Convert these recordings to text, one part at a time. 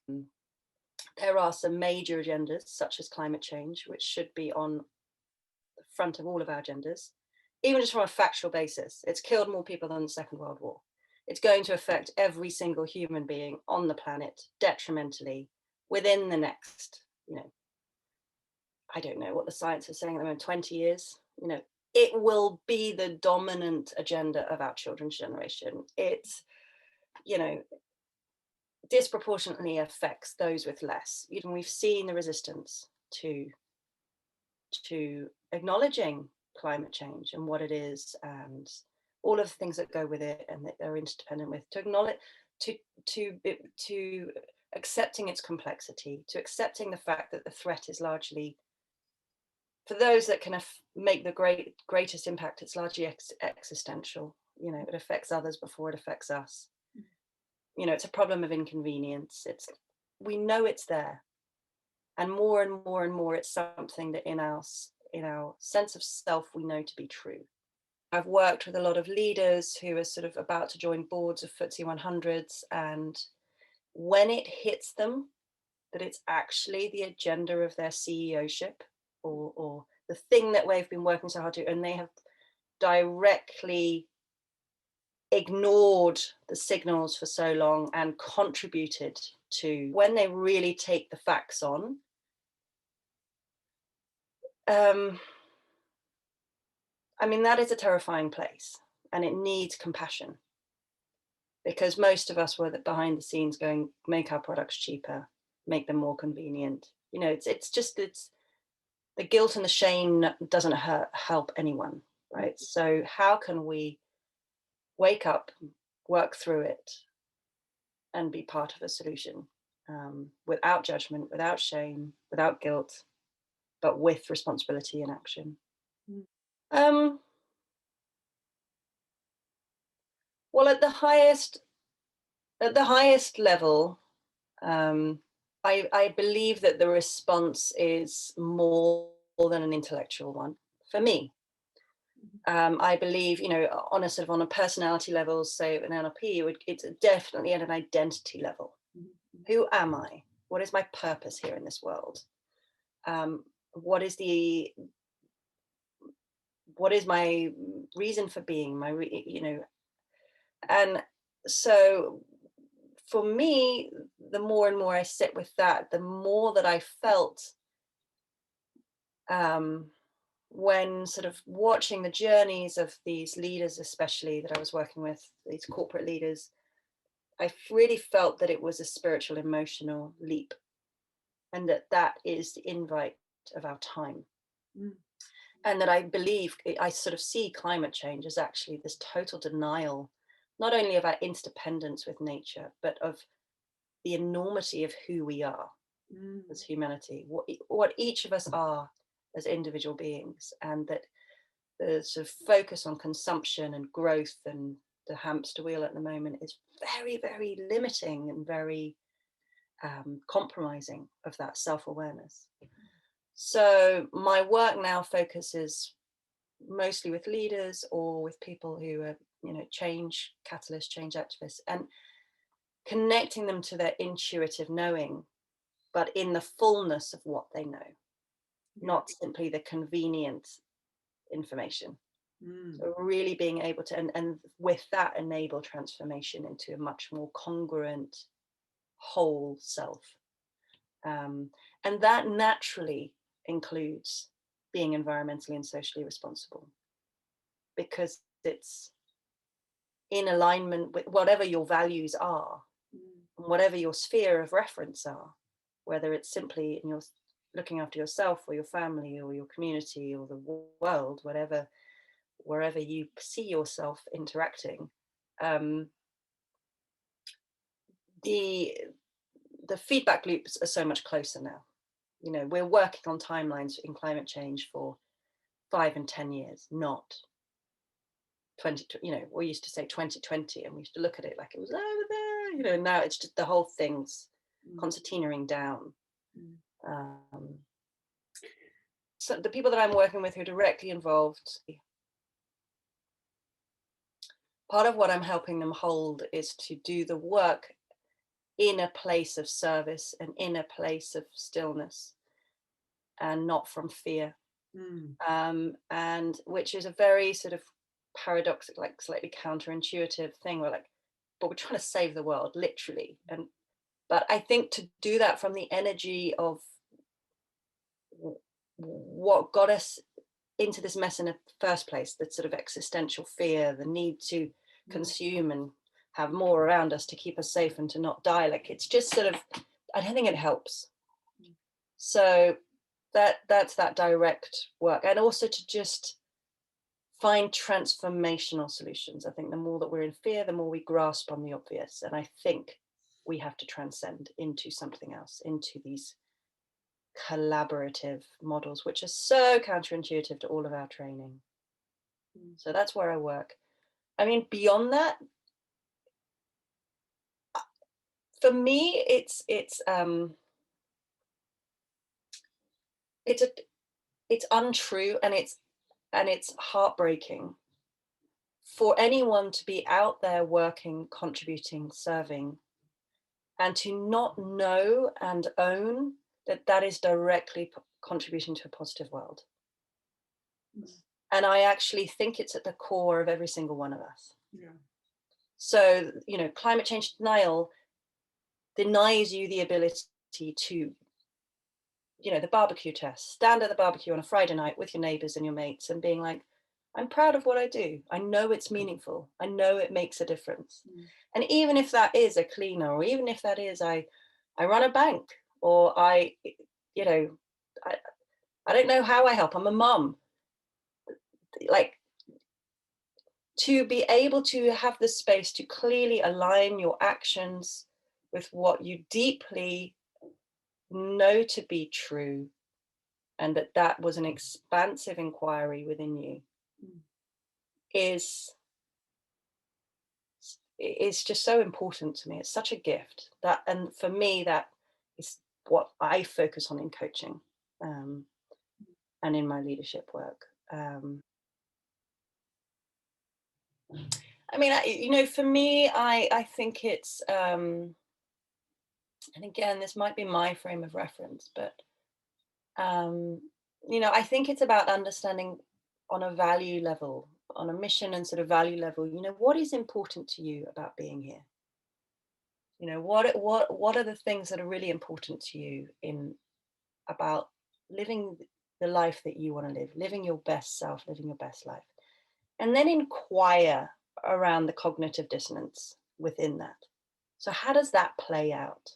There are some major agendas, such as climate change, which should be on the front of all of our agendas, even just from a factual basis. It's killed more people than the Second World War. It's going to affect every single human being on the planet detrimentally within the next, I don't know what the science is saying at the moment, 20 years, it will be the dominant agenda of our children's generation. It's, disproportionately affects those with less. We've seen the resistance to acknowledging climate change and what it is, and all of the things that go with it and that they're interdependent with, to acknowledge, to accepting its complexity, to accepting the fact that the threat is largely, for those that can make the greatest impact, it's largely existential. It affects others before it affects us. It's a problem of inconvenience. We know it's there, and more and more and more, it's something that in our sense of self, we know to be true. I've worked with a lot of leaders who are sort of about to join boards of FTSE 100s, and when it hits them that it's actually the agenda of their CEO-ship or the thing that they've been working so hard to, and they have directly ignored the signals for so long and contributed to, when they really take the facts on, that is a terrifying place, and it needs compassion, because most of us were behind the scenes going, make our products cheaper, make them more convenient. It's the guilt and the shame doesn't help anyone, right? So how can we wake up, work through it, and be part of a solution, without judgment, without shame, without guilt, but with responsibility and action. Well, at the highest level, I believe that the response is more than an intellectual one for me. I believe, on a personality level, say an NLP, it's definitely at an identity level. Who am I? What is my purpose here in this world? What is my reason for being? And so for me, the more and more I sit with that, the more that I felt, when sort of watching the journeys of these leaders, especially that I was working with, these corporate leaders, I really felt that it was a spiritual, emotional leap, and that is the invite of our time. And that I believe, I sort of see climate change as actually this total denial, not only of our interdependence with nature, but of the enormity of who we are as humanity, what each of us are as individual beings, and that the sort of focus on consumption and growth and the hamster wheel at the moment is very, very limiting and very compromising of that self-awareness. So my work now focuses mostly with leaders or with people who are, change catalysts, change activists, and connecting them to their intuitive knowing, but in the fullness of what they know, not simply the convenient information. So really being able to, and with that, enable transformation into a much more congruent whole self. And that naturally includes being environmentally and socially responsible, because it's in alignment with whatever your values are, whatever your sphere of reference are, whether it's simply in your looking after yourself or your family or your community or the world, wherever you see yourself interacting. The feedback loops are so much closer now. We're working on timelines in climate change for 5 and 10 years, not 20, we used to say 2020, and we used to look at it like it was over there, now it's just the whole thing's concertinaing down. So the people that I'm working with who are directly involved, part of what I'm helping them hold is to do the work in a place of service and in a place of stillness, and not from fear. And which is a very sort of paradoxical, like slightly counterintuitive thing. We're like, but we're trying to save the world, literally. But I think to do that from the energy of what got us into this mess in the first place, that sort of existential fear, the need to consume and have more around us to keep us safe and to not die, like it's just sort of, I don't think it helps. So that's that direct work, and also to just find transformational solutions. I think the more that we're in fear, the more we grasp on the obvious, and I think we have to transcend into something else, into these collaborative models, which are so counterintuitive to all of our training. So that's where I work. I mean, beyond that, for me, it's untrue, and it's heartbreaking for anyone to be out there working, contributing, serving, and to not know and own that that is directly contributing to a positive world. And I actually think it's at the core of every single one of us. Yeah. So, climate change denial denies you the ability to, the barbecue test, stand at the barbecue on a Friday night with your neighbors and your mates and being like, I'm proud of what I do. I know it's meaningful. I know it makes a difference. And even if that is a cleaner, or even if that is I run a bank, or I don't know how I help, I'm a mum. Like, to be able to have the space to clearly align your actions with what you deeply know to be true, and that was an expansive inquiry within you, is just so important to me. It's such a gift, and for me, that is what I focus on in coaching, and in my leadership work. I mean, for me, I think it's, and again, this might be my frame of reference, but I think it's about understanding on a value level, on a mission and sort of value level, what is important to you about being here? What are the things that are really important to you about living the life that you want to live, living your best self, living your best life? And then inquire around the cognitive dissonance within that. So how does that play out?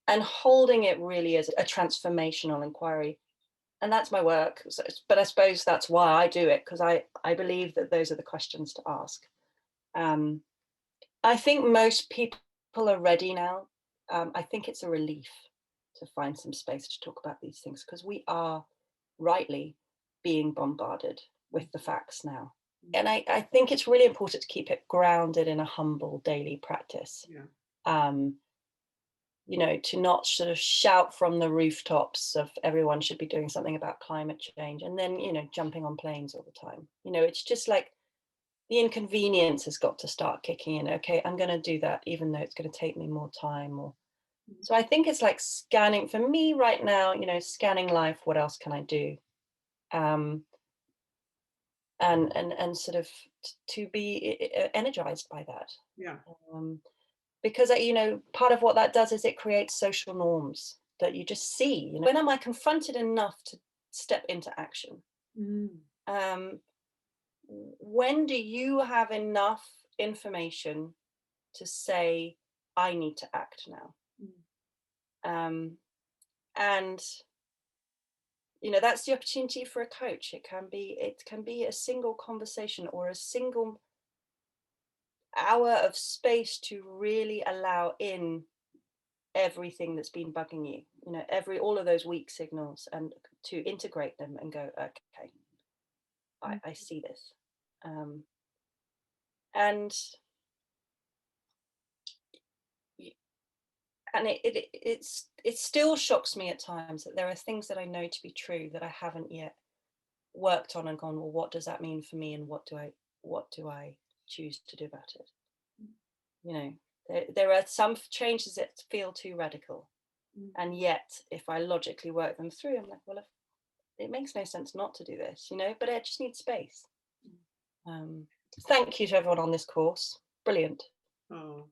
And holding it really as a transformational inquiry. And that's my work. But I suppose that's why I do it, because I believe that those are the questions to ask. I think most people are ready now. I think it's a relief to find some space to talk about these things, because we are rightly being bombarded with the facts now. And I think it's really important to keep it grounded in a humble daily practice. To not sort of shout from the rooftops of everyone should be doing something about climate change, and then, jumping on planes all the time. It's just like the inconvenience has got to start kicking in. Okay, I'm going to do that, even though it's going to take me more time. So I think it's like scanning, for me right now, scanning life, what else can I do? And sort of to be energized by that. Yeah. Because part of what that does is it creates social norms that you just see. When am I confronted enough to step into action? When do you have enough information to say, I need to act now? And that's the opportunity for a coach. It can be a single conversation or a single hour of space to really allow in everything that's been bugging you, all of those weak signals, and to integrate them and go, okay, I see this. And it still shocks me at times that there are things that I know to be true that I haven't yet worked on and gone, well, what does that mean for me, and what do I choose to do about it? There are some changes that feel too radical. And yet, if I logically work them through, I'm like, well, it makes no sense not to do this, but I just need space. Thank you to everyone on this course. Brilliant. Oh.